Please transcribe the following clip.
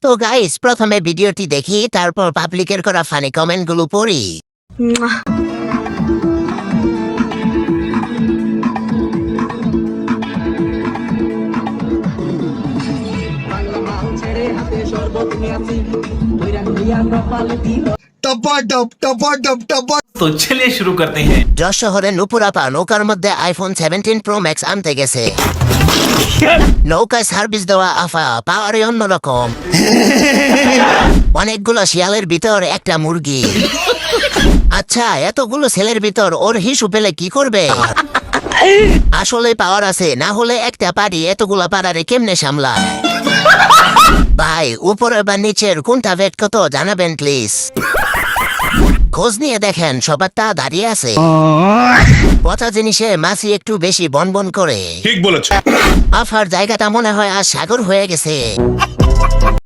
তো গাইস, প্রথমে ভিডিওটি দেখি, তারপর পাবলিকের করা ফানি কমেন্টগুলো পড়ি। तो चलिए शुरू करते हैं। যশ শহরে নুপুর আপা নৌকার মধ্যে আইফোন 17 প্রো ম্যাক্স আনতে গেছে। নৌকায় সার্ভিস দেওয়া আফা পাওয়ারে অন্যরকম। অনেকগুলো শিয়ালের ভিতর একটা মুরগি। আচ্ছা, এতগুলো ছেলের ভিতর ওর হিসু পেলে কি করবে? আসলে পাওয়ার আছে, না হলে একটা পারি এতগুলা পাড়ারে কেমনে সামলায়? ভাই, উপরে বা নিচের কোনটা ভেট কত জানাবেন প্লিজ। খোঁজ নিয়ে দেখেন সবার তা দাঁড়িয়ে আছে। পচা জিনিসে মাছি একটু বেশি বনবন করে। ঠিক বলেছো। আফার জায়গাটা মনে হয় আর সাগর হয়ে গেছে।